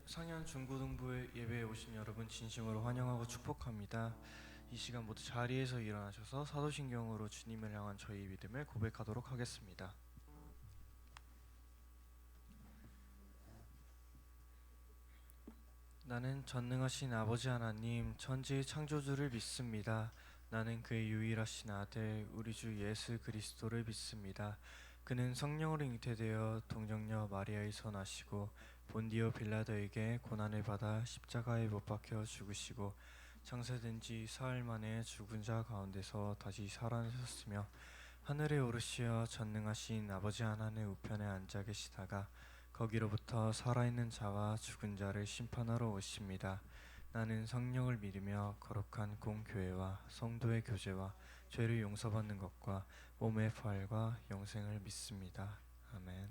상현 중고등부 예배에 오신 여러분 진심으로 환영하고 축복합니다. 이 시간 모두 자리에서 일어나셔서 사도신경으로 주님을 향한 저희 믿음을 고백하도록 하겠습니다. 나는 전능하신 아버지 하나님 천지의 창조주를 믿습니다. 나는 그의 유일하신 아들 우리 주 예수 그리스도를 믿습니다. 그는 성령으로 잉태되어 동정녀 마리아에서 나시고 본디오 빌라도에게 고난을 받아 십자가에 못 박혀 죽으시고 장사된 지 사흘 만에 죽은 자 가운데서 다시 살아나셨으며 하늘에 오르시어 전능하신 아버지 하나님 우편에 앉아 계시다가 거기로부터 살아있는 자와 죽은 자를 심판하러 오십니다. 나는 성령을 믿으며 거룩한 공교회와 성도의 교제와 죄를 용서받는 것과 몸의 부활과 영생을 믿습니다. 아멘.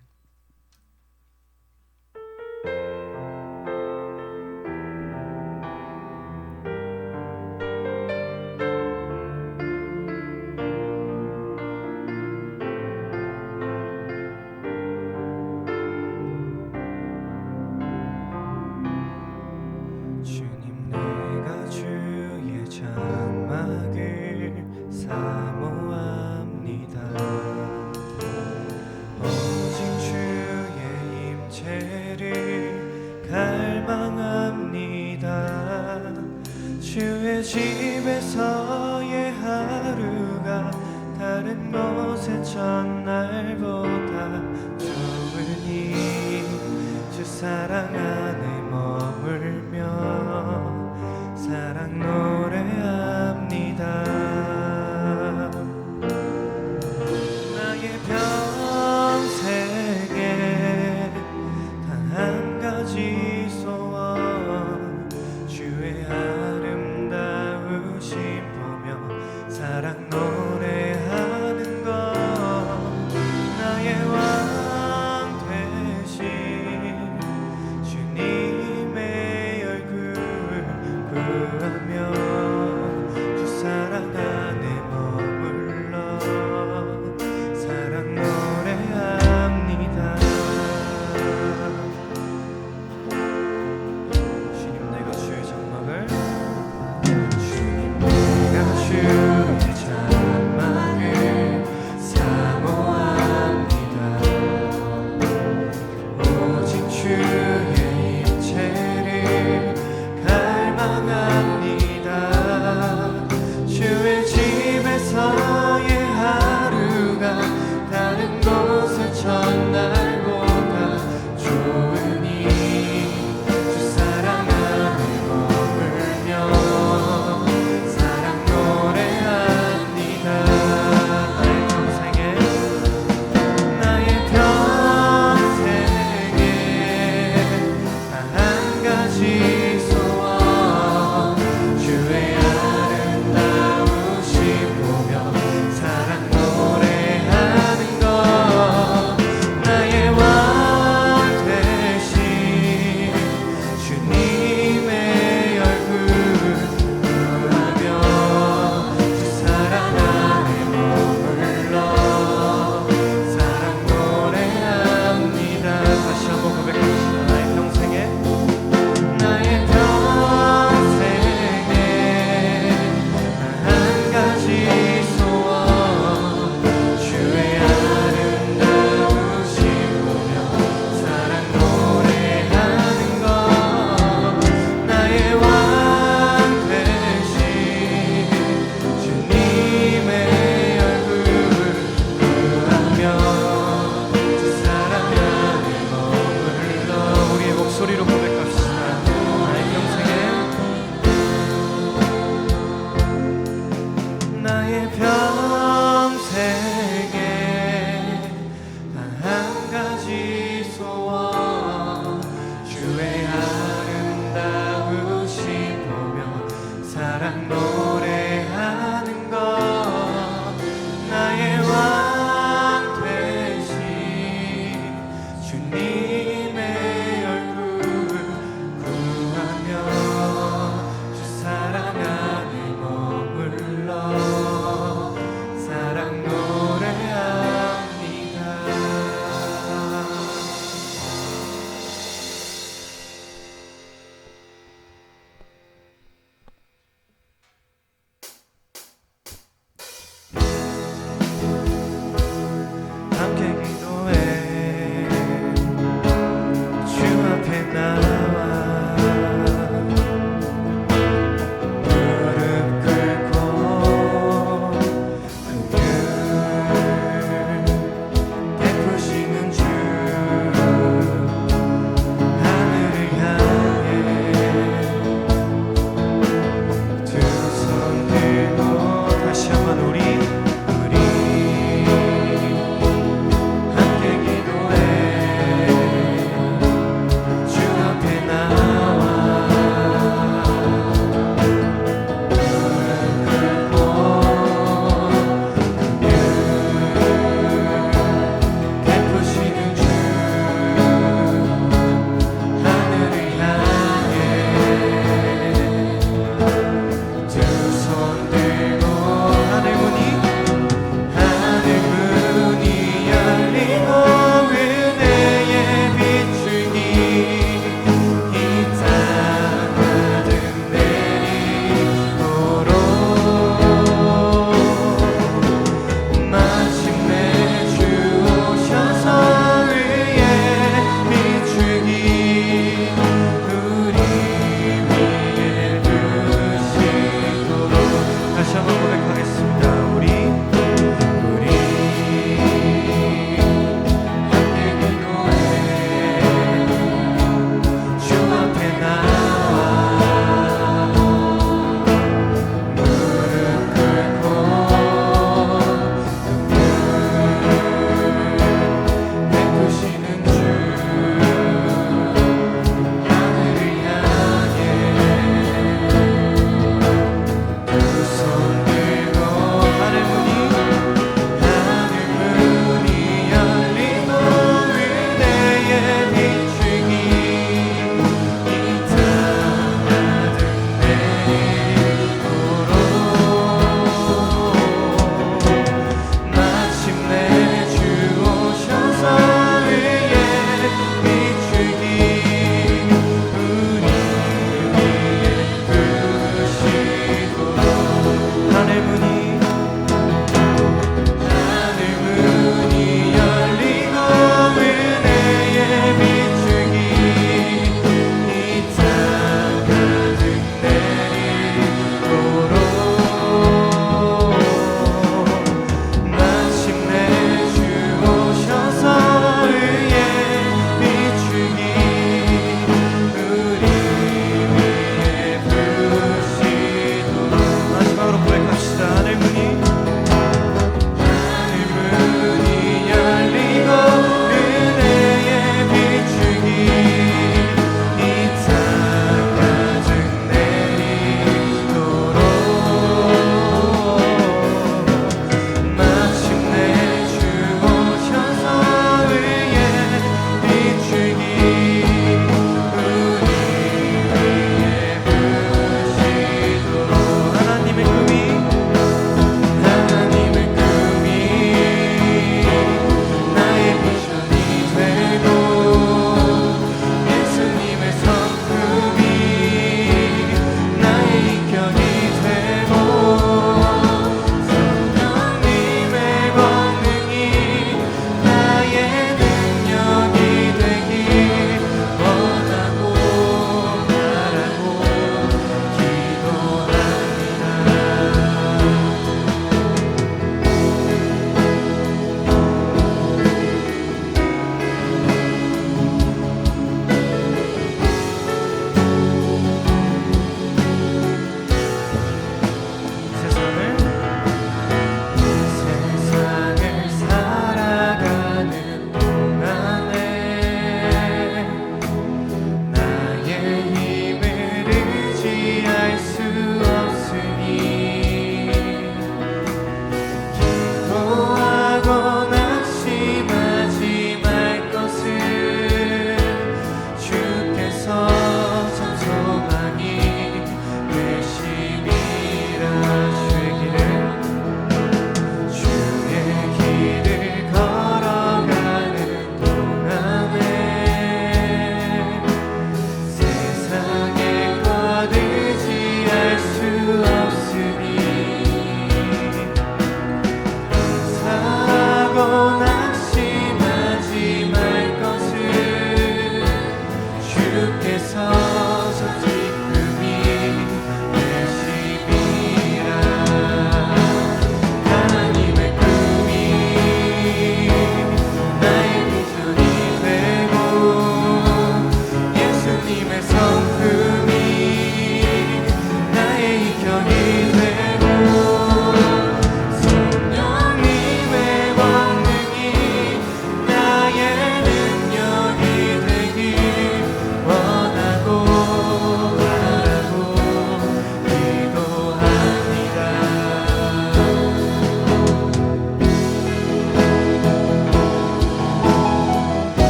주님 내가 주의 장막을 사모합니다. 오직 주의 임재를 갈망합니다. 주의 집에서의 하루가 다른 곳의 첫날보다 좋으니 주 사랑 안에 머물며 사랑 노래합니다. 나의 평생에 단 한 가지 소원 주의 아름다우심 보며 사랑 노래하는 것 나의 왕 되신 주님의 얼굴 구하며 주 사랑 안에 머물러 사랑 노래합니다. 주님 내가 주의 장막을 주님 내가 주의 장막을 사모합니다. 오직 주의 임재를 갈망합니다. 주의 집에서의 하루가 다른 곳의 첫날보다 좋으니 주 사랑 안에 머물며 사랑 노래합니다. 나의 평생에 단 한 가지 소원 주의 아름다우심 보며 사랑 노래하는 것 나의 왕 되신 주님의 얼굴 구하며 주 사랑 안에 머물러 사랑 노래합니다. 다시 한번 고백합시다. 나의 평생에 나의 평생에 단 한 가지 소원 주의 아름다우심 보며 사랑 노래하는 것 나의 왕 되신 주님의 얼굴 구하며 주 사랑 안에 머물러 우리의 목소리로 고백합시다. 나의 평생에 나의 평생에 단 한 가지 소원 주의 아름다우심 보며 사랑 노래하는 것 나의 왕 되신 주님의 얼굴 구하며 주 사랑 안에 머물러 사랑 노래합니다.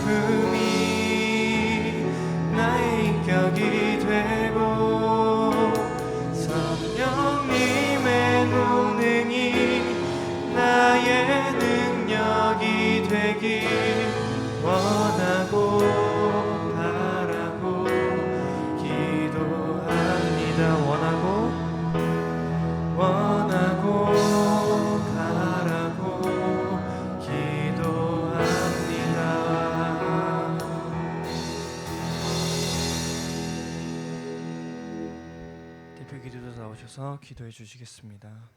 기쁨이 나의 인격이 되고 성령님의 동능이 나의 능력이 되길 원하고 바라고 기도합니다. 원하고 바라고 기도합니다. 대표 기도자 나오셔서 기도해 주시겠습니다.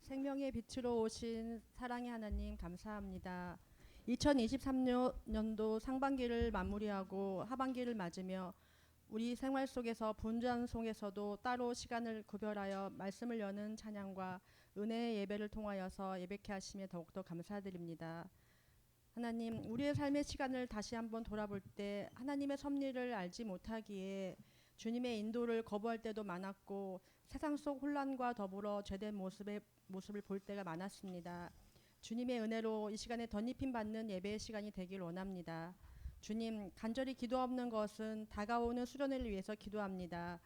생명의 빛으로 오신 사랑의 하나님 감사합니다. 2023년도 상반기를 마무리하고 하반기를 맞으며 우리 생활 속에서 분주한 속에서도 따로 시간을 구별하여 말씀을 여는 찬양과 은혜의 예배를 통하여서 예배케 하심에 더욱더 감사드립니다. 하나님, 우리의 삶의 시간을 다시 한번 돌아볼 때 하나님의 섭리를 알지 못하기에 주님의 인도를 거부할 때도 많았고 세상 속 혼란과 더불어 죄된 모습을 볼 때가 많았습니다. 주님의 은혜로 이 시간에 덧입힘 받는 예배의 시간이 되길 원합니다. 주님, 간절히 기도하는 것은 다가오는 수련회를 위해서 기도합니다.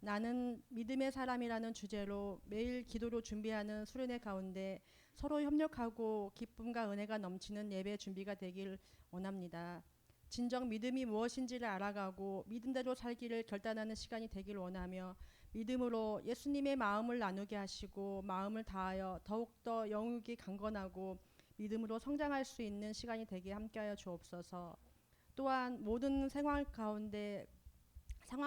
나는 믿음의 사람이라는 주제로 매일 기도로 준비하는 수련회 가운데 서로 협력하고 기쁨과 은혜가 넘치는 예배 준비가 되길 원합니다. 진정 믿음이 무엇인지를 알아가고 믿음대로 살기를 결단하는 시간이 되길 원하며 믿음으로 예수님의 마음을 나누게 하시고 마음을 다하여 더욱더 영육이 강건하고 믿음으로 성장할 수 있는 시간이 되게 함께하여 주옵소서. 또한 모든 상황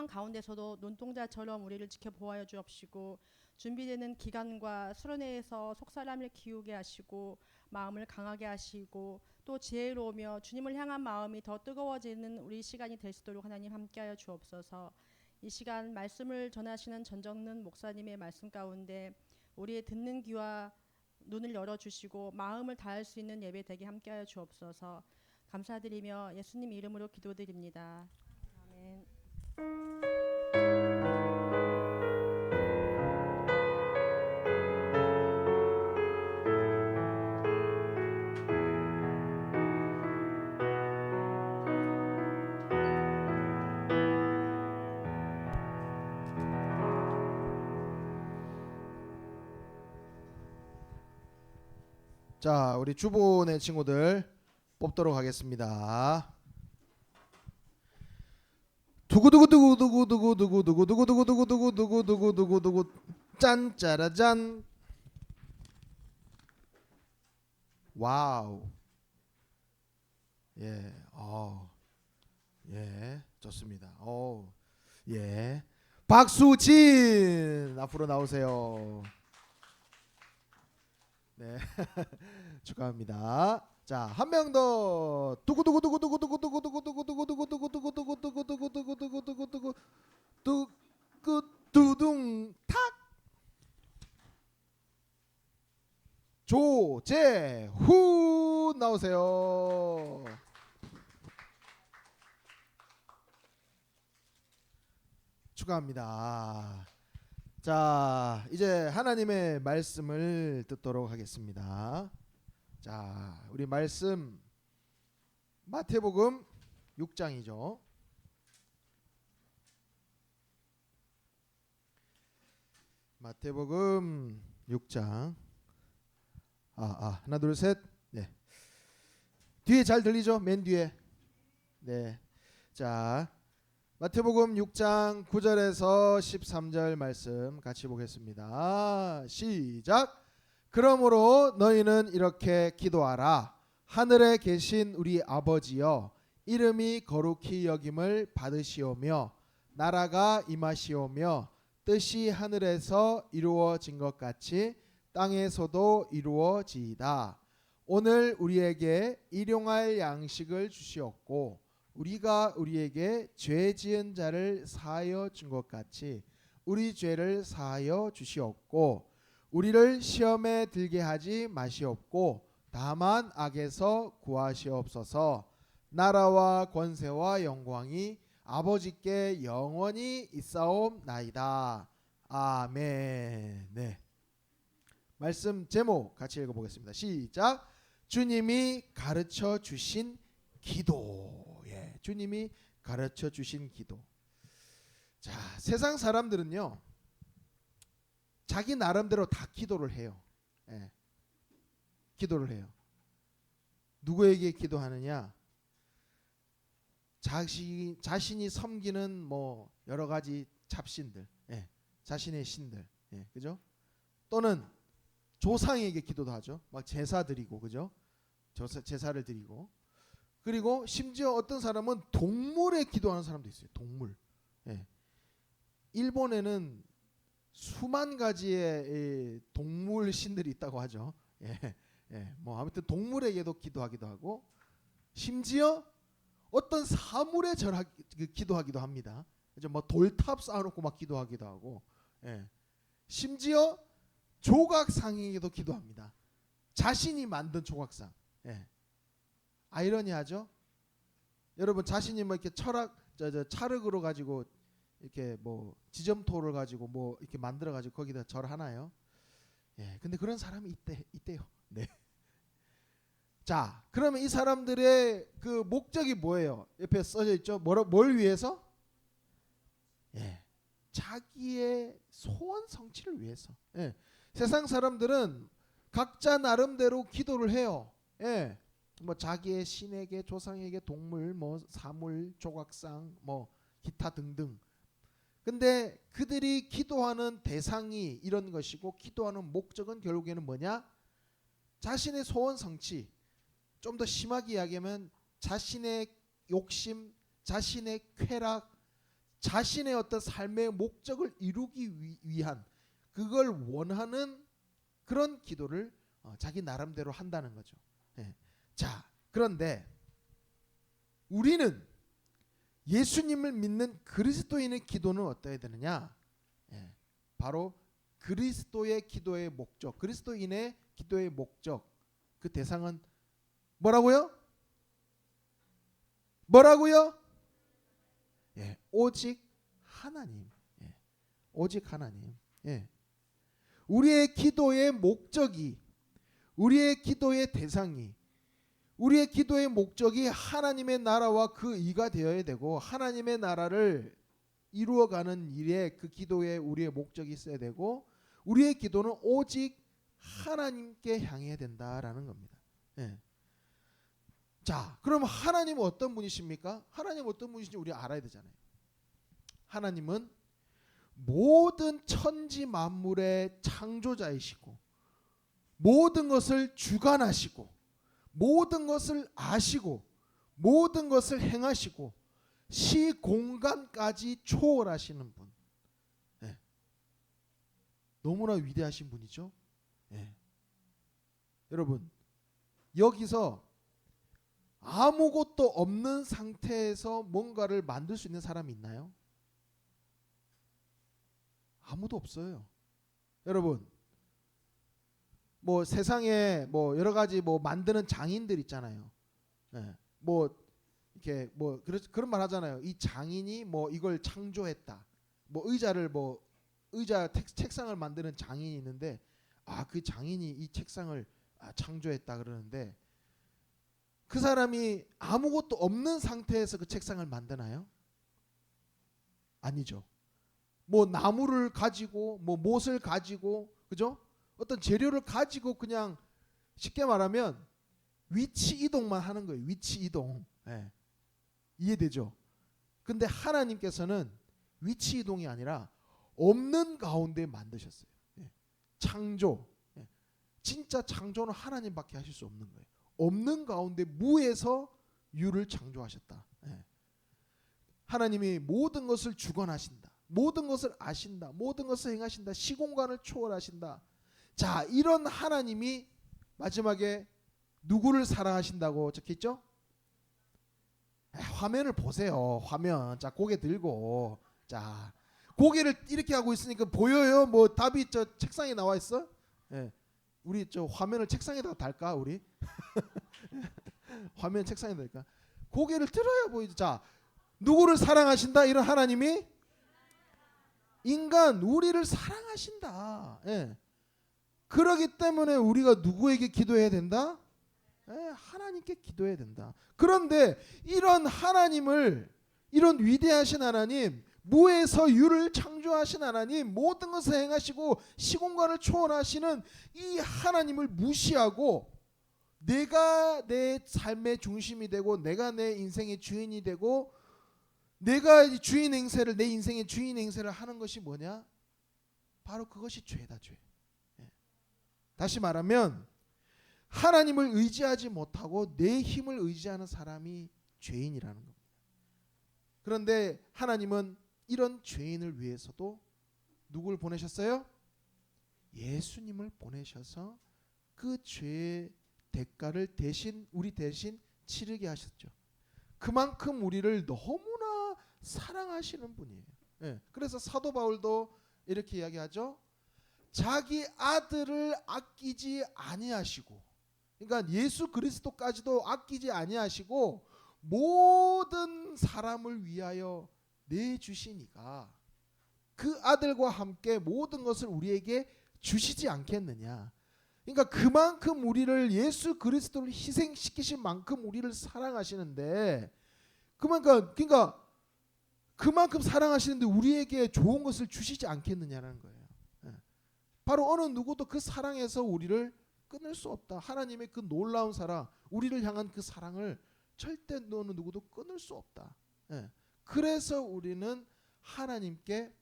가운데서도 눈동자처럼 우리를 지켜보아여 주옵시고 준비되는 기간과 수련회에서 속사람을 키우게 하시고 마음을 강하게 하시고 또 지혜로우며 주님을 향한 마음이 더 뜨거워지는 우리 시간이 될 수 있도록 하나님 함께하여 주옵소서. 이 시간 말씀을 전하시는 전정는 목사님의 말씀 가운데 우리의 듣는 귀와 눈을 열어주시고 마음을 다할 수 있는 예배 되게 함께하여 주옵소서. 감사드리며 예수님 이름으로 기도드립니다. 아멘. 자, 우리 주보네 친구들 뽑도록 하겠습니다. 두구두구두구두구두구두구두구두구두구두구두구두구두구 짠짜라짠. 와우. 예, 예, 좋습니다. 예, 박수진 앞으로 나오세요. 네, 축하합니다. 자, 한 명 더. 두둥 탁. 조재후 나오세요. 축하합니다. 자, 이제 하나님의 말씀을 듣도록 하겠습니다. 자, 우리 말씀 마태복음 6장이죠. 마태복음 6장. 하나 둘 셋. 네. 뒤에 잘 들리죠? 맨 뒤에. 네. 자, 마태복음 6장 9절에서 13절 말씀 같이 보겠습니다. 시작. 그러므로 너희는 이렇게 기도하라. 하늘에 계신 우리 아버지여, 이름이 거룩히 여김을 받으시오며 나라가 임하시오며 뜻이 하늘에서 이루어진 것 같이 땅에서도 이루어지이다. 오늘 우리에게 일용할 양식을 주시옵고 우리가 우리에게 죄 지은 자를 사하여 준 것 같이 우리 죄를 사하여 주시옵고 우리를 시험에 들게 하지 마시옵고 다만 악에서 구하시옵소서. 나라와 권세와 영광이 아버지께 영원히 있사옵나이다. 아멘. 네. 말씀 제목 같이 읽어보겠습니다. 시작. 주님이 가르쳐 주신 기도. 예, 주님이 가르쳐 주신 기도. 자, 세상 사람들은요, 자기 나름대로 다 기도를 해요. 예, 기도를 해요. 누구에게 기도하느냐? 자신이 섬기는 뭐 여러 가지 잡신들, 예, 자신의 신들, 예, 그죠? 또는 조상에게 기도도 하죠. 막 제사 드리고, 그죠? 제사를 드리고. 그리고 심지어 어떤 사람은 동물에 기도하는 사람도 있어요. 동물. 예. 일본에는 수만 가지의 동물 신들이 있다고 하죠. 예. 예. 뭐 아무튼 동물에게도 기도하기도 하고, 심지어 어떤 사물에 기도하기도 합니다. 그죠? 뭐 돌탑 쌓아놓고 막 기도하기도 하고, 예. 심지어 조각상에게도 기도합니다. 자신이 만든 조각상. 예. 아이러니하죠? 여러분 자신이 뭐 이렇게 찰흙으로 가지고 이렇게 뭐 지점토를 가지고 뭐 이렇게 만들어 가지고 거기다 절하나요? 예. 근데 그런 사람이 있대요. 네. 자, 그러면 이 사람들의 그 목적이 뭐예요? 옆에 써져 있죠. 뭘 위해서? 예. 자기의 소원 성취를 위해서. 예. 세상 사람들은 각자 나름대로 기도를 해요. 예. 뭐 자기의 신에게, 조상에게, 동물, 뭐 사물, 조각상, 뭐 기타 등등. 근데 그들이 기도하는 대상이 이런 것이고, 기도하는 목적은 결국에는 뭐냐? 자신의 소원 성취. 좀 더 심하게 이야기하면 자신의 욕심, 자신의 쾌락, 자신의 어떤 삶의 목적을 이루기 위한, 그걸 원하는 그런 기도를 자기 나름대로 한다는 거죠. 예. 자, 그런데 우리는 예수님을 믿는 그리스도인의 기도는 어떠해야 되느냐? 예. 바로 그리스도의 기도의 목적, 그리스도인의 기도의 목적, 그 대상은 뭐라고요? 뭐라고요? 예, 오직 하나님. 예, 오직 하나님. 예. 우리의 기도의 목적이, 우리의 기도의 대상이, 우리의 기도의 목적이 하나님의 나라와 그 의가 되어야 되고, 하나님의 나라를 이루어가는 일에 그 기도에 우리의 목적이 있어야 되고, 우리의 기도는 오직 하나님께 향해야 된다라는 겁니다. 예. 자, 그럼 하나님은 어떤 분이십니까? 하나님은 어떤 분이신지 우리 알아야 되잖아요. 하나님은 모든 천지 만물의 창조자이시고, 모든 것을 주관하시고, 모든 것을 아시고, 모든 것을 행하시고, 시공간까지 초월하시는 분. 예. 너무나 위대하신 분이죠. 예. 여러분, 여기서 아무것도 없는 상태에서 뭔가를 만들 수 있는 사람이 있나요? 아무도 없어요. 여러분, 뭐 세상에 뭐 여러 가지 뭐 만드는 장인들 있잖아요. 예. 뭐 이렇게 뭐 그런 말 하잖아요. 이 장인이 뭐 이걸 창조했다. 뭐 의자 책상을 만드는 장인이 있는데, 그 장인이 이 책상을 창조했다 그러는데, 그 사람이 아무것도 없는 상태에서 그 책상을 만드나요? 아니죠. 뭐 나무를 가지고, 뭐 못을 가지고, 그죠? 어떤 재료를 가지고 그냥 쉽게 말하면 위치 이동만 하는 거예요. 위치 이동. 예. 이해되죠? 근데 하나님께서는 위치 이동이 아니라 없는 가운데 만드셨어요. 예. 창조. 예. 진짜 창조는 하나님밖에 하실 수 없는 거예요. 없는 가운데 무에서 유를 창조하셨다. 예. 하나님이 모든 것을 주관하신다. 모든 것을 아신다. 모든 것을 행하신다. 시공간을 초월하신다. 자, 이런 하나님이 마지막에 누구를 사랑하신다고 적혀있죠? 화면을 보세요. 화면. 자, 고개 들고. 자, 고개를 이렇게 하고 있으니까 보여요? 뭐 답이 저 책상에 나와 있어? 예. 우리 저 화면을 책상에다가 달까 우리? 화면 책상에 달까? 고개를 들어야 보이죠. 자, 누구를 사랑하신다? 이런 하나님이 인간 우리를 사랑하신다. 예. 그러기 때문에 우리가 누구에게 기도해야 된다? 예, 하나님께 기도해야 된다. 그런데 이런 하나님을, 이런 위대하신 하나님, 무에서 유를 창조하신 하나님, 모든 것을 행하시고 시공간을 초월하시는 이 하나님을 무시하고 내가 내 삶의 중심이 되고 내가 내 인생의 주인이 되고 내가 주인 행세를, 내 인생의 주인 행세를 하는 것이 뭐냐? 바로 그것이 죄다, 죄. 예. 다시 말하면 하나님을 의지하지 못하고 내 힘을 의지하는 사람이 죄인이라는 겁니다. 그런데 하나님은 이런 죄인을 위해서도 누굴 보내셨어요? 예수님을 보내셔서 그 죄의 대가를 대신, 우리 대신 치르게 하셨죠. 그만큼 우리를 너무나 사랑하시는 분이에요. 예. 그래서 사도 바울도 이렇게 이야기하죠. 자기 아들을 아끼지 아니하시고, 그러니까 예수 그리스도까지도 아끼지 아니하시고 모든 사람을 위하여 내주시니까 그 아들과 함께 모든 것을 우리에게 주시지 않겠느냐. 그러니까 그만큼 우리를, 예수 그리스도를 희생시키신 만큼 우리를 사랑하시는데, 그러니까 그만큼 사랑하시는데 우리에게 좋은 것을 주시지 않겠느냐는 거예요. 바로 어느 누구도 그 사랑에서 우리를 끊을 수 없다. 하나님의 그 놀라운 사랑, 우리를 향한 그 사랑을 절대 어느 누구도 끊을 수 없다. 그래서 우리는 하나님께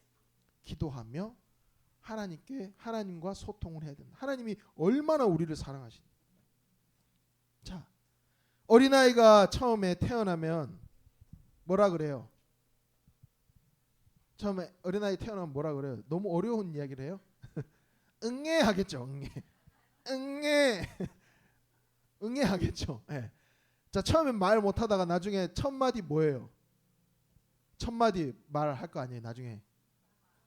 기도하며 하나님과 소통을 해야 된다. 하나님이 얼마나 우리를 사랑하시는가. 자, 어린아이가 처음에 태어나면 뭐라 그래요? 처음에 어린아이 태어나면 뭐라 그래요? 너무 어려운 이야기를 해요? 응애 하겠죠. 응애 하겠죠. 네. 자, 처음엔 말 못하다가 나중에 첫 마디 뭐예요? 첫 마디 말할 거 아니에요. 나중에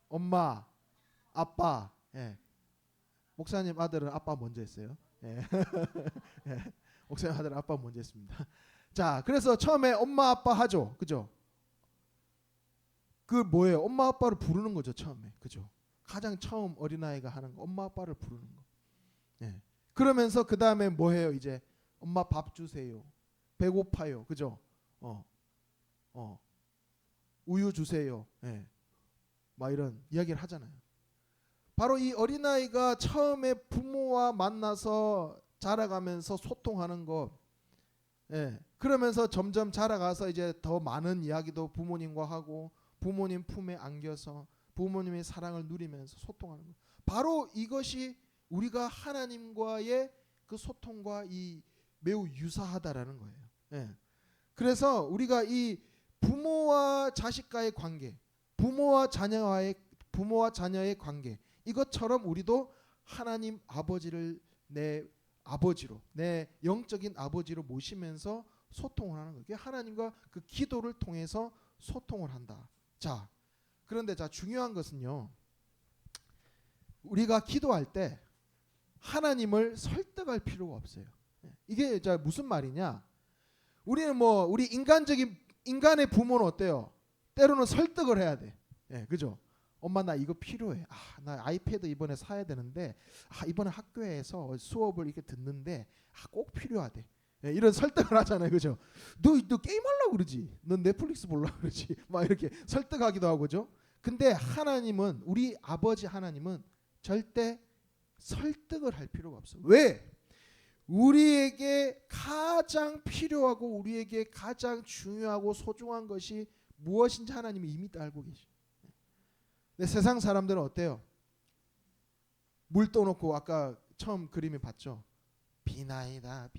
엄마, 아빠. 예. 목사님 아들은 아빠 먼저 했어요. 예. 예. 목사님 아들은 아빠 먼저 했습니다. 자, 그래서 처음에 엄마 아빠 하죠. 그죠? 그 뭐예요? 엄마 아빠를 부르는 거죠. 처음에. 그죠? 가장 처음 어린아이가 하는 거, 엄마 아빠를 부르는 거. 예. 그러면서 그 다음에 뭐 해요? 이제 엄마 밥 주세요. 배고파요. 그죠? 우유 주세요. 예. 막 이런 이야기를 하잖아요. 바로 이 어린아이가 처음에 부모와 만나서 자라가면서 소통하는 것, 예. 그러면서 점점 자라가서 이제 더 많은 이야기도 부모님과 하고 부모님 품에 안겨서 부모님의 사랑을 누리면서 소통하는 것. 바로 이것이 우리가 하나님과의 그 소통과 이 매우 유사하다라는 거예요. 예. 그래서 우리가 이 부모와 자식과의 관계, 부모와 자녀의 관계, 이것처럼 우리도 하나님 아버지를 내 아버지로, 내 영적인 아버지로 모시면서 소통을 하는 거예요. 하나님과 그 기도를 통해서 소통을 한다. 자, 그런데 자, 중요한 것은요, 우리가 기도할 때 하나님을 설득할 필요가 없어요. 이게 자 무슨 말이냐? 우리는 우리 인간의 부모는 어때요? 때로는 설득을 해야 돼. 예, 그죠? 엄마 나 이거 필요해. 나 아이패드 이번에 사야 되는데, 이번에 학교에서 수업을 이렇게 듣는데 꼭 필요하대. 예, 이런 설득을 하잖아요, 그죠? 너 게임하려고 그러지? 너 넷플릭스 보려고 그러지? 막 이렇게 설득하기도 하고, 그죠? 근데 하나님은, 우리 아버지 하나님은 절대 설득을 할 필요가 없어. 왜? 우리에게 가장 필요하고 우리에게 가장 중요하고 소중한 것이 무엇인지 하나님이 이미 다 알고 계셔. 근데 세상 사람들은 어때요? 물 떠놓고 아까 처음 그림에 봤죠? 비나이다.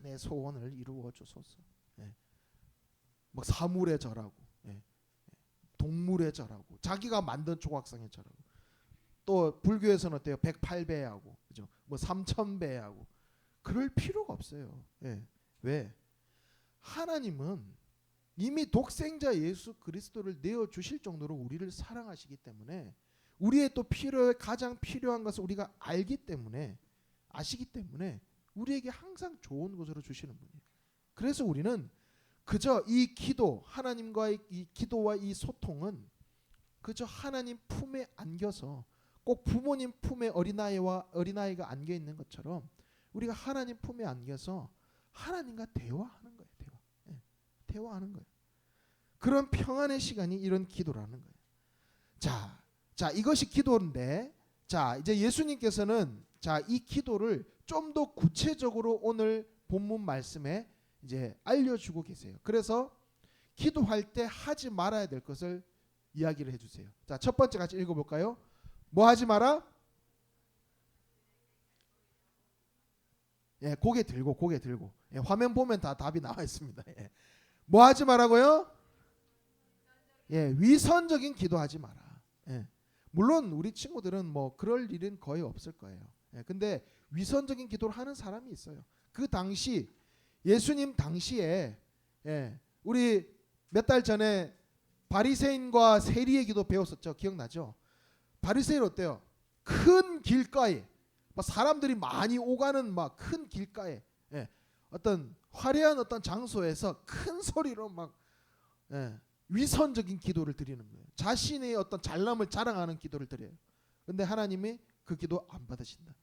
내 소원을 이루어 주소서. 예. 막 사물에 절하고, 예. 동물에 절하고, 자기가 만든 조각상에 절하고. 또 불교에서는 어때요? 108배하고, 그죠? 3000배하고. 그럴 필요가 없어요. 예. 왜? 하나님은 이미 독생자 예수 그리스도를 내어 주실 정도로 우리를 사랑하시기 때문에, 우리의 또 가장 필요한 것을 우리가 아시기 때문에 우리에게 항상 좋은 것으로 주시는 분이에요. 그래서 우리는 그저 이 기도, 하나님과의 이 기도와 이 소통은 그저 하나님 품에 안겨서 꼭 부모님 품에 어린아이가 안겨 있는 것처럼 우리가 하나님 품에 안겨서 하나님과 대화하는 거예요. 대화하는 거예요. 그런 평안의 시간이 이런 기도라는 거예요. 자, 이것이 기도인데, 자, 이제 예수님께서는 자, 이 기도를 좀 더 구체적으로 오늘 본문 말씀에 이제 알려주고 계세요. 그래서 기도할 때 하지 말아야 될 것을 이야기를 해주세요. 자, 첫 번째 같이 읽어볼까요? 뭐 하지 마라? 예, 고개 들고. 예, 화면 보면 다 답이 나와 있습니다. 예. 뭐 하지 말라고요? 예, 위선적인 기도하지 마라. 예. 물론 우리 친구들은 뭐 그럴 일은 거의 없을 거예요. 예, 근데 위선적인 기도를 하는 사람이 있어요. 그 당시 예수님 당시에 우리 몇 달 전에 바리새인과 세리의 기도 배웠었죠. 기억나죠? 바리새인 어때요? 큰 길가에 사람들이 많이 오가는 막 큰 길가에 어떤 화려한 어떤 장소에서 큰 소리로 막 위선적인 기도를 드리는 거예요. 자신의 어떤 잘남을 자랑하는 기도를 드려요. 근데 하나님이 그 기도 안 받으신다.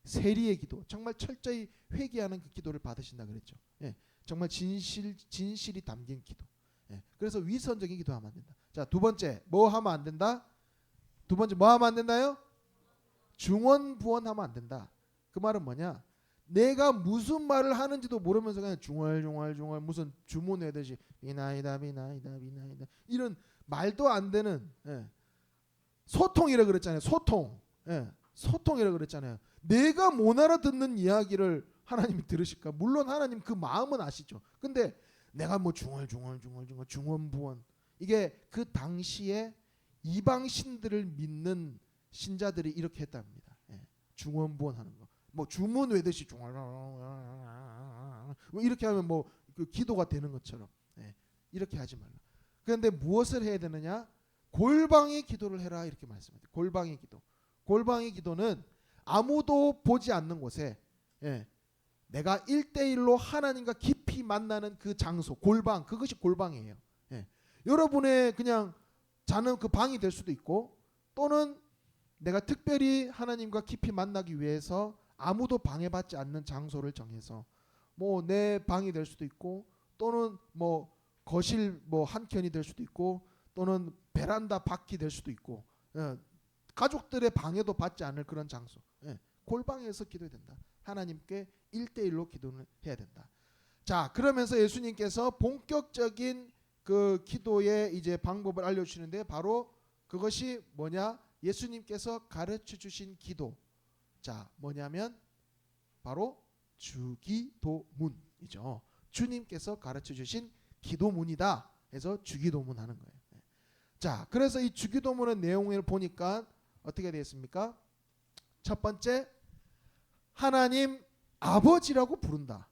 세리의 기도, 정말 철저히 회개하는 그 기도를 받으신다 그랬죠. 정말 진실이 담긴 기도. 그래서 위선적인 기도하면 안 된다. 자, 두 번째 뭐 하면 안 된다? 두 번째 뭐 하면 안 된다요? 중언부언하면 안 된다. 그 말은 뭐냐? 내가 무슨 말을 하는지도 모르면서 그냥 중얼중얼 무슨 주문 외듯이 비나이다 이런 말도 안 되는 소통이라 그랬잖아요. 소통이라 그랬잖아요. 내가 못 알아듣는 이야기를 하나님이 들으실까? 물론 하나님 그 마음은 아시죠. 근데 내가 뭐 중언부언 이게 그 당시에 이방 신들을 믿는 신자들이 이렇게 했답니다. 중언부언하는 거. 뭐 주문 외듯이 중얼 뭐 이렇게 하면 뭐 그 기도가 되는 것처럼 이렇게 하지 말라. 그런데 무엇을 해야 되느냐? 골방의 기도를 해라 이렇게 말씀합니다. 골방의 기도. 골방의 기도는 아무도 보지 않는 곳에 내가 1대1로 하나님과 깊이 만나는 그 장소, 골방, 그것이 골방이에요. 여러분의 그냥 자는 그 방이 될 수도 있고, 또는 내가 특별히 하나님과 깊이 만나기 위해서 아무도 방해받지 않는 장소를 정해서 뭐 내 방이 될 수도 있고, 또는 뭐 거실 뭐 한켠이 될 수도 있고, 또는 베란다 밖이 될 수도 있고, 가족들의 방해도 받지 않을 그런 장소, 골방에서 기도해야 된다. 하나님께 1대1로 기도를 해야 된다. 자, 그러면서 예수님께서 본격적인 그 기도의 이제 방법을 알려주시는데, 바로 그것이 뭐냐? 예수님께서 가르쳐 주신 기도. 자, 뭐냐면 바로 주기도문이죠. 주님께서 가르쳐 주신 기도문이다 해서 주기도문 하는 거예요. 자, 그래서 이 주기도문의 내용을 보니까 어떻게 되었습니까? 첫 번째, 하나님 아버지라고 부른다.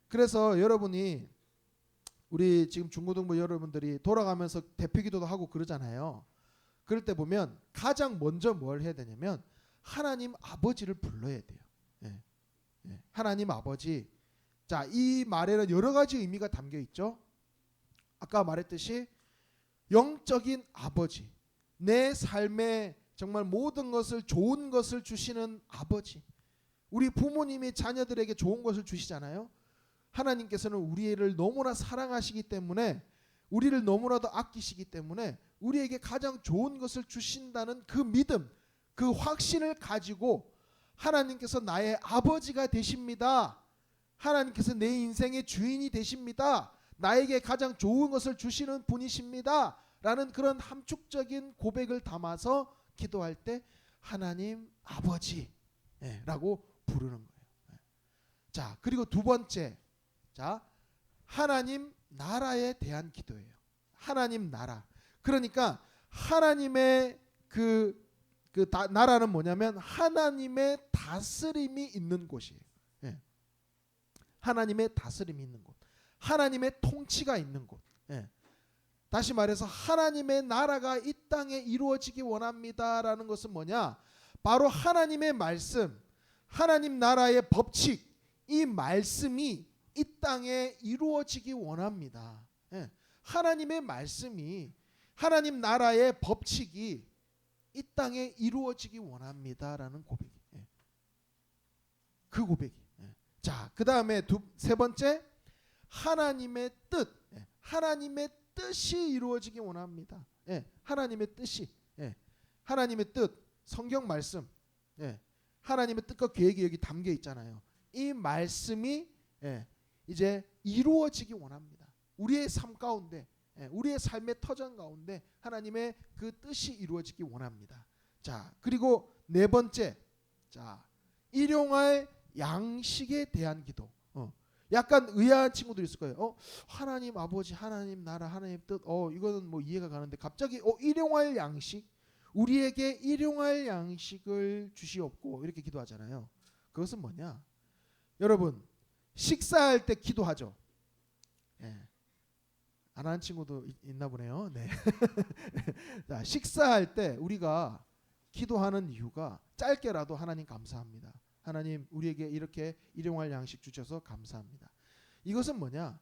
그래서 여러분이 우리 지금 중고등부 여러분들이 돌아가면서 대표기도도 하고 그러잖아요. 그럴 때 보면 가장 먼저 뭘 해야 되냐면 하나님 아버지를 불러야 돼요. 하나님 아버지. 자, 이 말에는 여러 가지 의미가 담겨 있죠. 아까 말했듯이 영적인 아버지, 내 삶에 정말 모든 것을, 좋은 것을 주시는 아버지. 우리 부모님이 자녀들에게 좋은 것을 주시잖아요. 하나님께서는 우리를 너무나 사랑하시기 때문에, 우리를 너무나도 아끼시기 때문에 우리에게 가장 좋은 것을 주신다는 그 믿음, 그 확신을 가지고 하나님께서 나의 아버지가 되십니다. 하나님께서 내 인생의 주인이 되십니다. 나에게 가장 좋은 것을 주시는 분이십니다. 라는 그런 함축적인 고백을 담아서 기도할 때 하나님 아버지 라고 부르는 거예요. 자, 그리고 두 번째, 자, 하나님 나라에 대한 기도예요. 하나님 나라. 그러니까 하나님의 나라는 뭐냐면 하나님의 다스림이 있는 곳이에요. 하나님의 다스림이 있는 곳, 하나님의 통치가 있는 곳. 다시 말해서 하나님의 나라가 이 땅에 이루어지기 원합니다라는 것은 뭐냐? 바로 하나님의 말씀, 하나님 나라의 법칙, 이 말씀이 이 땅에 이루어지기 원합니다. 예. 하나님의 말씀이, 하나님 나라의 법칙이 이 땅에 이루어지기 원합니다라는 고백이. 예. 그 고백이. 예. 자, 그 다음에 세 번째, 하나님의 뜻. 예. 하나님의 뜻이 이루어지기 원합니다. 예. 하나님의 뜻이. 예. 하나님의 뜻, 성경 말씀. 예. 하나님의 뜻과 계획이 여기 담겨 있잖아요. 이 말씀이 이제 이루어지기 원합니다. 우리의 삶 가운데, 우리의 삶의 터전 가운데 하나님의 그 뜻이 이루어지기 원합니다. 자, 그리고 네 번째, 자, 일용할 양식에 대한 기도. 약간 의아한 친구들 있을 거예요. 하나님 아버지, 하나님 나라, 하나님 뜻, 이거는 뭐 이해가 가는데 갑자기 일용할 양식, 우리에게 일용할 양식을 주시옵고 이렇게 기도하잖아요. 그것은 뭐냐? 여러분, 식사할 때 기도하죠. 예. 안 하는 친구도 있나 보네요. 네. 자, 식사할 때 우리가 기도하는 이유가 짧게라도 하나님 감사합니다. 하나님 우리에게 이렇게 일용할 양식 주셔서 감사합니다. 이것은 뭐냐?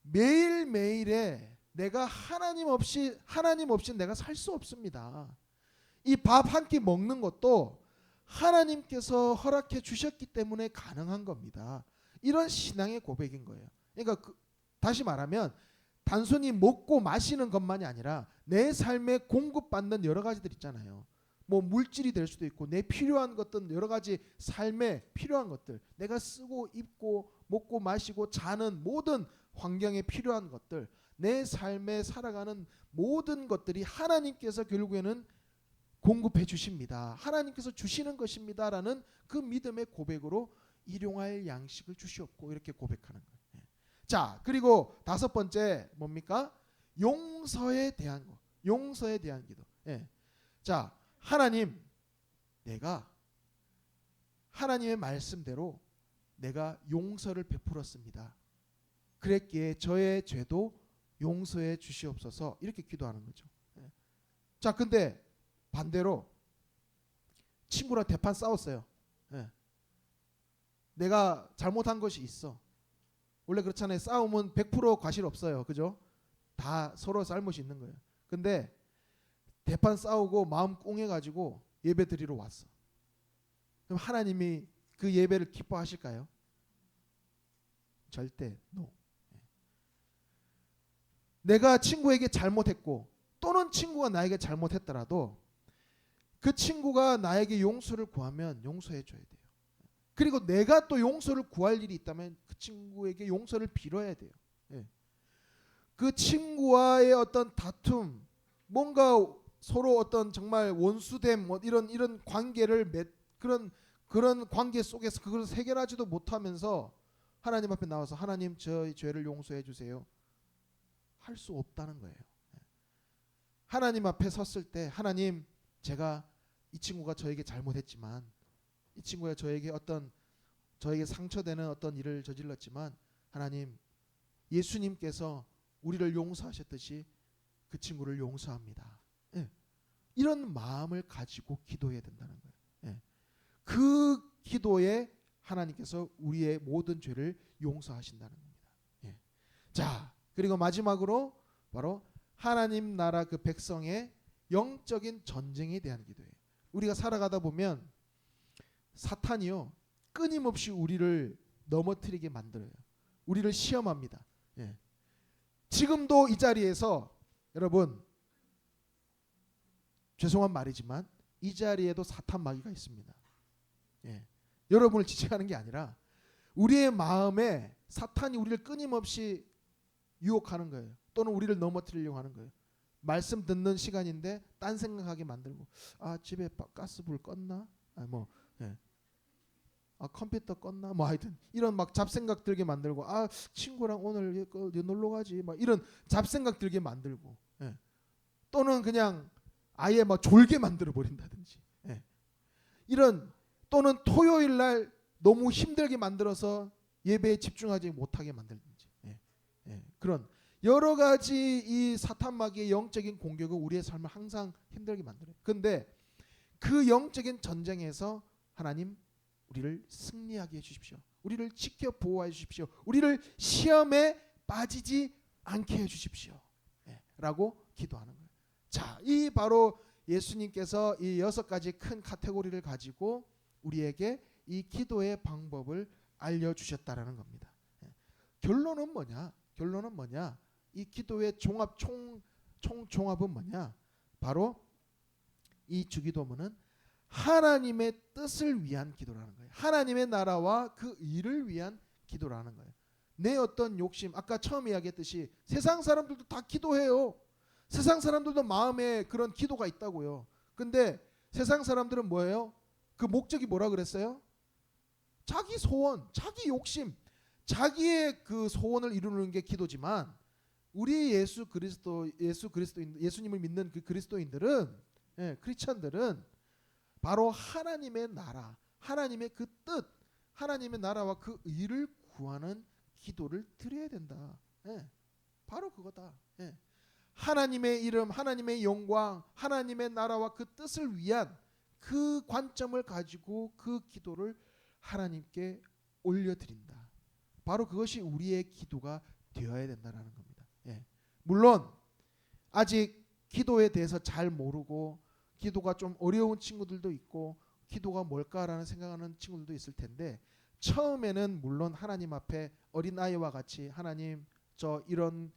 매일매일에 내가 하나님 없이 내가 살 수 없습니다. 이 밥 한 끼 먹는 것도 하나님께서 허락해 주셨기 때문에 가능한 겁니다. 이런 신앙의 고백인 거예요. 그러니까 다시 말하면 단순히 먹고 마시는 것만이 아니라 내 삶에 공급받는 여러 가지들 있잖아요. 뭐 물질이 될 수도 있고 내 필요한 것들, 여러 가지 삶에 필요한 것들, 내가 쓰고 입고 먹고 마시고 자는 모든 환경에 필요한 것들, 내 삶에 살아가는 모든 것들이 하나님께서 결국에는 공급해 주십니다. 하나님께서 주시는 것입니다라는 그 믿음의 고백으로 일용할 양식을 주시옵고 이렇게 고백하는 거예요. 자, 그리고 다섯 번째 뭡니까? 용서에 대한 거. 용서에 대한 기도. 자, 하나님, 내가 하나님의 말씀대로 내가 용서를 베풀었습니다. 그랬기에 저의 죄도 용서해 주시옵소서 이렇게 기도하는 거죠. 자, 근데 반대로 친구랑 대판 싸웠어요. 내가 잘못한 것이 있어. 원래 그렇잖아요. 싸움은 100% 과실 없어요. 그죠? 다 서로 잘못이 있는 거예요. 근데 대판 싸우고 마음 꽁해가지고 예배 드리러 왔어. 그럼 하나님이 그 예배를 기뻐하실까요? 절대 no. 내가 친구에게 잘못했고 또는 친구가 나에게 잘못했더라도 그 친구가 나에게 용서를 구하면 용서해 줘야 돼요. 그리고 내가 또 용서를 구할 일이 있다면 그 친구에게 용서를 빌어야 돼요. 그 친구와의 어떤 다툼, 뭔가 서로 어떤 정말 원수됨, 뭐 이런 관계를 그런 관계 속에서 그걸 해결하지도 못하면서 하나님 앞에 나와서 하나님 저의 죄를 용서해 주세요. 할 수 없다는 거예요. 하나님 앞에 섰을 때 하나님, 제가 이 친구가 저에게 잘못했지만, 이 친구가 저에게 상처되는 어떤 일을 저질렀지만 하나님, 예수님께서 우리를 용서하셨듯이 그 친구를 용서합니다. 이런 마음을 가지고 기도해야 된다는 거예요. 그 기도에 하나님께서 우리의 모든 죄를 용서하신다는 겁니다. 자, 그리고 마지막으로 바로 하나님 나라 그 백성의 영적인 전쟁에 대한 기도예요. 우리가 살아가다 보면 사탄이요 끊임없이 우리를 넘어뜨리게 만들어요. 우리를 시험합니다. 지금도 이 자리에서 여러분, 죄송한 말이지만 이 자리에도 사탄 마귀가 있습니다. 여러분을 지적하는 게 아니라 우리의 마음에 사탄이 우리를 끊임없이 유혹하는 거예요. 또는 우리를 넘어뜨리려고 하는 거예요. 말씀 듣는 시간인데 딴 생각하게 만들고, 집에 가스불 껐나? 컴퓨터 껐나? 뭐 하여튼 이런 막 잡생각 들게 만들고, 친구랑 오늘 놀러 가지, 막 이런 잡생각 들게 만들고, 또는 그냥 아예 막 졸게 만들어 버린다든지, 이런, 또는 토요일 날 너무 힘들게 만들어서 예배에 집중하지 못하게 만들든지, 그런 여러 가지 이 사탄 마귀의 영적인 공격은 우리의 삶을 항상 힘들게 만들어요. 그런데 그 영적인 전쟁에서 하나님 우리를 승리하게 해주십시오. 우리를 지켜 보호해 주십시오. 우리를 시험에 빠지지 않게 해 주십시오. 라고 기도하는 거예요. 자, 이 바로 예수님께서 이 6가지 큰 카테고리를 가지고 우리에게 이 기도의 방법을 알려주셨다라는 겁니다. 결론은 뭐냐? 결론은 뭐냐? 이 기도의 총종합은 뭐냐? 바로 이 주기도문은 하나님의 뜻을 위한 기도라는 거예요. 하나님의 나라와 그 일을 위한 기도라는 거예요. 내 어떤 욕심, 아까 처음 이야기했듯이 세상 사람들도 다 기도해요. 세상 사람들도 마음에 그런 기도가 있다고요. 근데 세상 사람들은 뭐예요? 그 목적이 뭐라 그랬어요? 자기 소원, 자기 욕심, 자기의 그 소원을 이루는 게 기도지만 우리 예수님을 믿는 그 그리스도인들은, 크리스천들은 바로 하나님의 나라, 하나님의 그 뜻, 하나님의 나라와 그 의를 구하는 기도를 드려야 된다. 바로 그거다. 하나님의 이름, 하나님의 영광, 하나님의 나라와 그 뜻을 위한 그 관점을 가지고 그 기도를 하나님께 올려드린다. 바로 그것이 우리의 기도가 되어야 된다는 겁니다. 물론 아직 기도에 대해서 잘 모르고 기도가 좀 어려운 친구들도 있고 기도가 뭘까라는 생각하는 친구들도 있을 텐데, 처음에는 물론 하나님 앞에 어린아이와 같이 하나님 저 이런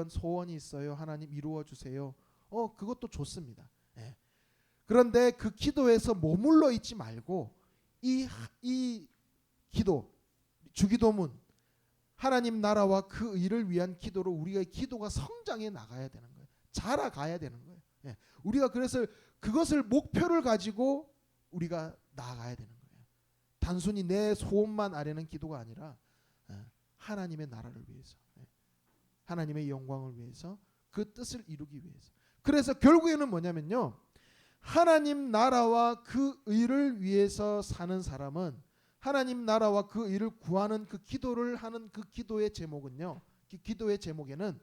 소원이 있어요. 하나님 이루어 주세요. 그것도 좋습니다. 그런데 그 기도에서 머물러 있지 말고 이 기도, 주기도문, 하나님 나라와 그 일을 위한 기도로 우리가 기도가 성장해 나가야 되는 거예요. 자라가야 되는 거예요. 우리가 그래서 그것을 목표를 가지고 우리가 나아가야 되는 거예요. 단순히 내 소원만 아뢰는 기도가 아니라 하나님의 나라를 위해서, 하나님의 영광을 위해서, 그 뜻을 이루기 위해서. 그래서 결국에는 뭐냐면요, 하나님 나라와 그 의를 위해서 사는 사람은, 하나님 나라와 그 의를 구하는 그 기도를 하는 그 기도의 제목은요, 그 기도의 제목에는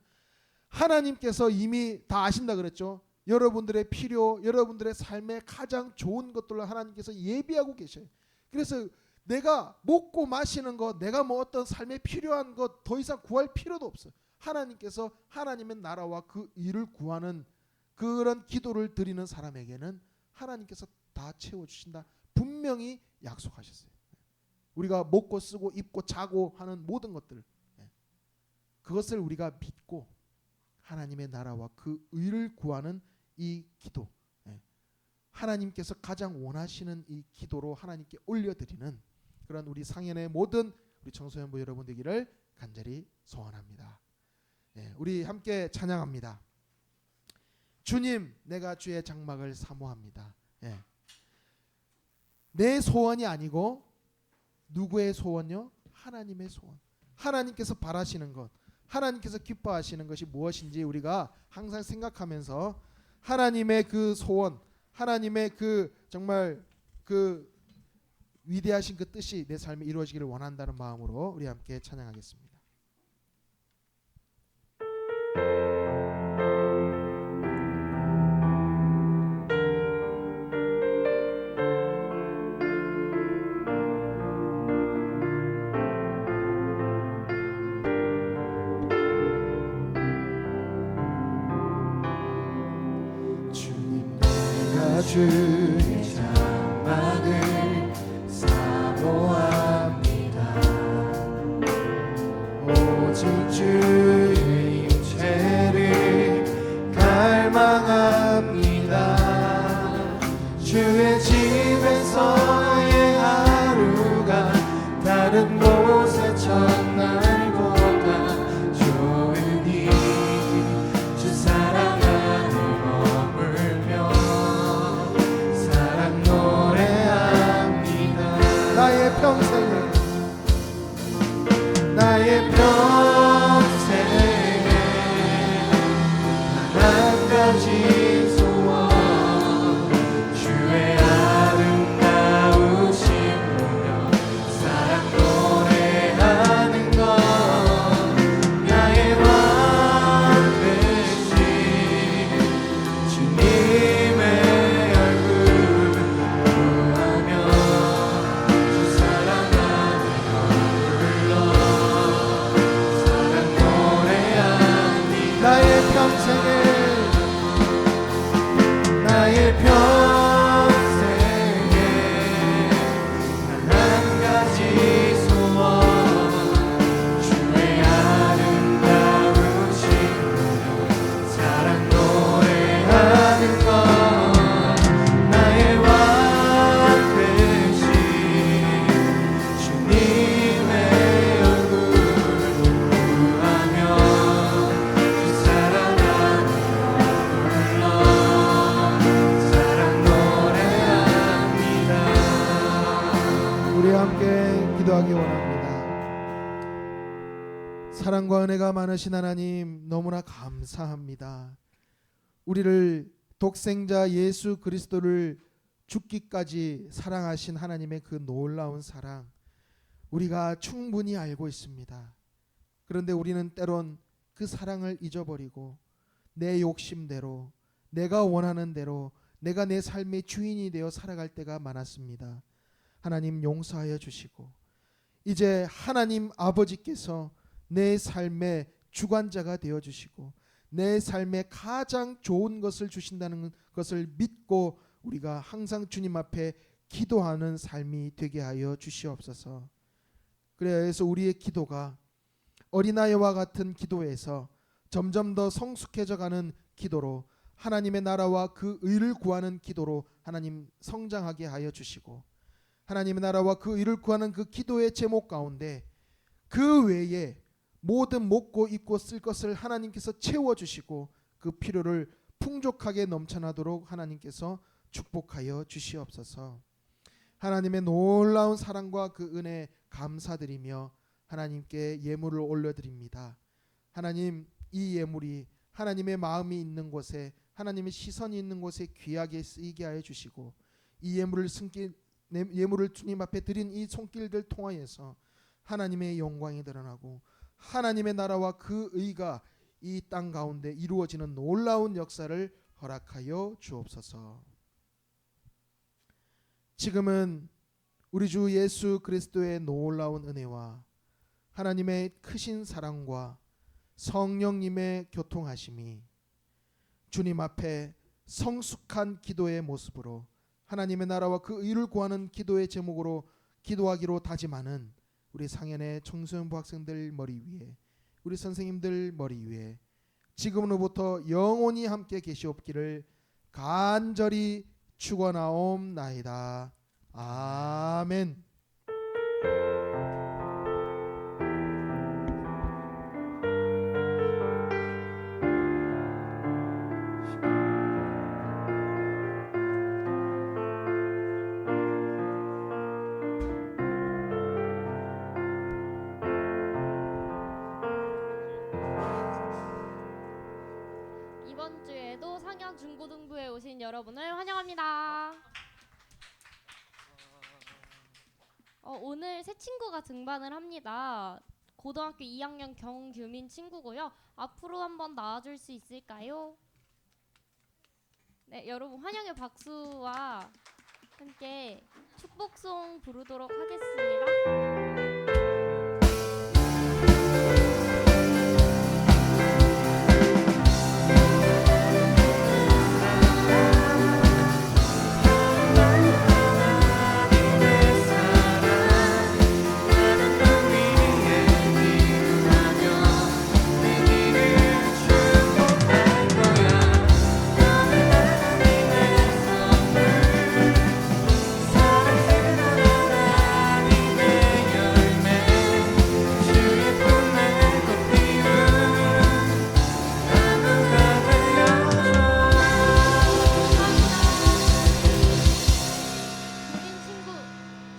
하나님께서 이미 다 아신다 그랬죠. 여러분들의 필요, 여러분들의 삶의 가장 좋은 것들로 하나님께서 예비하고 계셔요. 그래서 내가 먹고 마시는 것, 내가 뭐 어떤 삶에 필요한 것 더 이상 구할 필요도 없어요. 하나님께서 하나님의 나라와 그 일을 구하는 그런 기도를 드리는 사람에게는 하나님께서 다 채워주신다. 분명히 약속하셨어요. 우리가 먹고 쓰고 입고 자고 하는 모든 것들, 그것을 우리가 믿고 하나님의 나라와 그 의를 구하는 이 기도, 하나님께서 가장 원하시는 이 기도로 하나님께 올려드리는 그런 우리 상현의 모든 우리 청소년부 여러분 되기를 간절히 소원합니다. 우리 함께 찬양합니다. 주님, 내가 주의 장막을 사모합니다. 내 소원이 아니고 누구의 소원요? 하나님의 소원. 하나님께서 바라시는 것, 하나님께서 기뻐하시는 것이 무엇인지 우리가 항상 생각하면서 하나님의 그 소원, 하나님의 그 정말 그 위대하신 그 뜻이 내 삶에 이루어지기를 원한다는 마음으로 우리 함께 찬양하겠습니다. 주의 장막을 사모합니다. 오직 주의 임재를 갈망합니다. 주의 집에서의 하루가 다른 곳의 첫날보다 좋으니 주 사랑 안에 머물며 사랑 노래하리. 기도하기 원합니다. 사랑과 은혜가 많으신 하나님 너무나 감사합니다. 우리를 독생자 예수 그리스도를 죽기까지 사랑하신 하나님의 그 놀라운 사랑 우리가 충분히 알고 있습니다. 그런데 우리는 때론 그 사랑을 잊어버리고 내 욕심대로 내가 원하는 대로 내가 내 삶의 주인이 되어 살아갈 때가 많았습니다. 하나님 용서하여 주시고 이제 하나님 아버지께서 내 삶의 주관자가 되어 주시고 내 삶에 가장 좋은 것을 주신다는 것을 믿고 우리가 항상 주님 앞에 기도하는 삶이 되게 하여 주시옵소서. 그래서 우리의 기도가 어린아이와 같은 기도에서 점점 더 성숙해져 가는 기도로 하나님의 나라와 그 의를 구하는 기도로 하나님 성장하게 하여 주시고 하나님의 나라와 그 의를 구하는 그 기도의 제목 가운데 그 외에 모든 먹고 입고 쓸 것을 하나님께서 채워주시고 그 필요를 풍족하게 넘쳐나도록 하나님께서 축복하여 주시옵소서. 하나님의 놀라운 사랑과 그 은혜 감사드리며 하나님께 예물을 올려드립니다. 하나님 이 예물이 하나님의 마음이 있는 곳에 하나님의 시선이 있는 곳에 귀하게 쓰이게 하여 주시고 이 예물을 주님 앞에 드린 이 손길들 통하여서 하나님의 영광이 드러나고 하나님의 나라와 그 의가 이 땅 가운데 이루어지는 놀라운 역사를 허락하여 주옵소서. 지금은 우리 주 예수 그리스도의 놀라운 은혜와 하나님의 크신 사랑과 성령님의 교통하심이 주님 앞에 성숙한 기도의 모습으로 하나님의 나라와 그 의를 구하는 기도의 제목으로 기도하기로 다짐하는 우리 상현의 청소년부 학생들 머리 위에 우리 선생님들 머리 위에 지금으로부터 영원히 함께 계시옵기를 간절히 축원하옵나이다. 아멘. 이번 주에도 상현 중고등부에 오신 여러분을 환영합니다. 오늘 새 친구가 등반을 합니다. 고등학교 2학년 경규민 친구고요. 앞으로 한번 나와줄 수 있을까요? 네, 여러분 환영의 박수와 함께 축복송 부르도록 하겠습니다.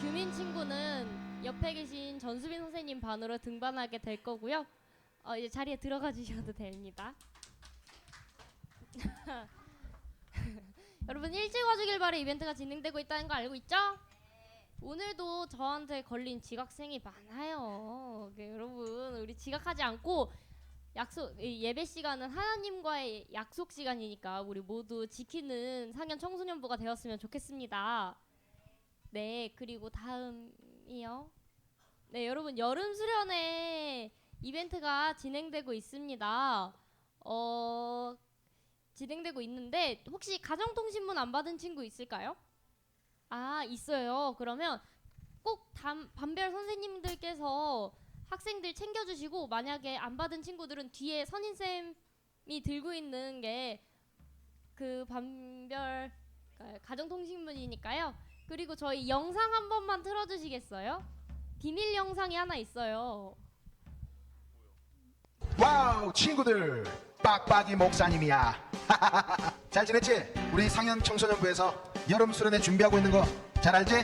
규민 친구는 옆에 계신 전수빈 선생님 반으로 등반하게 될 거고요. 이제 자리에 들어가 주셔도 됩니다. 여러분 일찍 와주길 바래 이벤트가 진행되고 있다는 거 알고 있죠? 오늘도 저한테 걸린 지각생이 많아요. 여러분 우리 지각하지 않고 예배 시간은 하나님과의 약속 시간이니까 우리 모두 지키는 상현 청소년부가 되었으면 좋겠습니다. 네, 그리고 다음이요. 네, 여러분 여름 수련회 이벤트가 진행되고 있습니다. 진행되고 있는데 혹시 가정통신문 안 받은 친구 있을까요? 아, 있어요. 그러면 꼭 반별 선생님들께서 학생들 챙겨주시고 만약에 안 받은 친구들은 뒤에 선임쌤이 들고 있는 게 그 반별 가정통신문이니까요. 그리고 저희 영상 한 번만 틀어주시겠어요? 비밀 영상이 하나 있어요. 와우 친구들 빡빡이 목사님이야. 잘 지냈지? 우리 상현 청소년부에서 여름 수련회 준비하고 있는 거 잘 알지?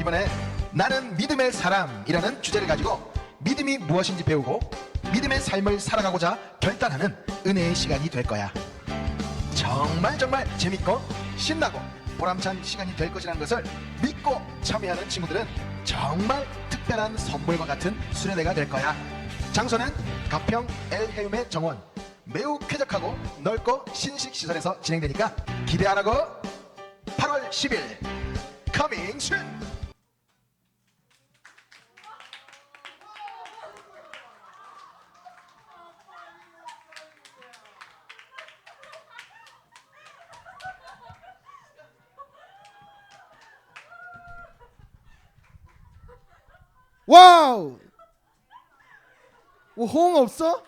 이번에 나는 믿음의 사람이라는 주제를 가지고 믿음이 무엇인지 배우고 믿음의 삶을 살아가고자 결단하는 은혜의 시간이 될 거야. 정말 재밌고 신나고 보람찬 시간이 될 것이라는 것을 믿고 참여하는 친구들은 정말 특별한 선물과 같은 수련회가 될 거야. 장소는 가평 엘헤움의 정원, 매우 쾌적하고 넓고 신식시설에서 진행되니까 기대 안 하고 8월 10일 커밍 순. 와우! 호응 없어?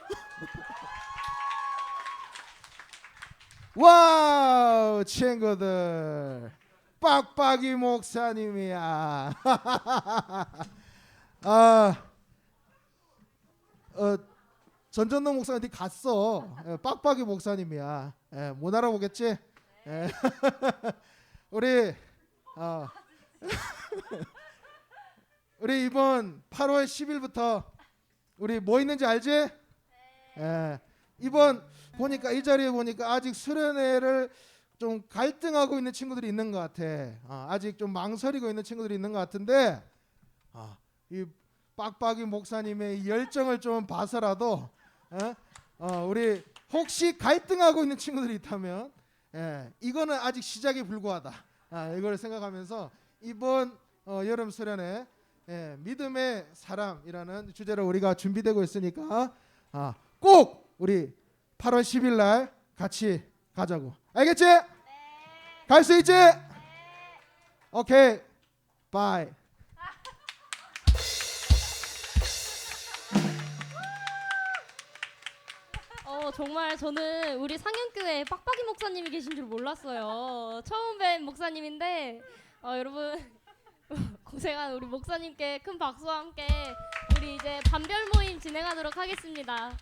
와우, 친구들, 빡빡이 목사님이야. 전전동 목사 어디 갔어? 빡빡이 목사님이야. 못 알아보겠지? 우리 우리 이번 8월 10일부터 우리 뭐 있는지 알지? 이번 보니까 이 자리에 보니까 아직 수련회를 좀 갈등하고 있는 친구들이 있는 것 같아. 아직 좀 망설이고 있는 친구들이 있는 것 같은데, 이 빡빡이 목사님의 이 열정을 좀 봐서라도 우리 혹시 갈등하고 있는 친구들이 있다면, 이거는 아직 시작에 불과하다. 이걸 생각하면서 이번 여름 수련회 믿음의 사람이라는 주제로 우리가 준비되고 있으니까 꼭 우리 8월 10일 날 같이 가자고. 알겠지? 네. 갈 수 있지? 네. 오케이. 바이. 정말 저는 우리 상현교회에 빡빡이 목사님이 계신 줄 몰랐어요. 처음 뵌 목사님인데 여러분 고생한 우리 목사님께 큰 박수와 함께 우리 이제 반별 모임 진행하도록 하겠습니다.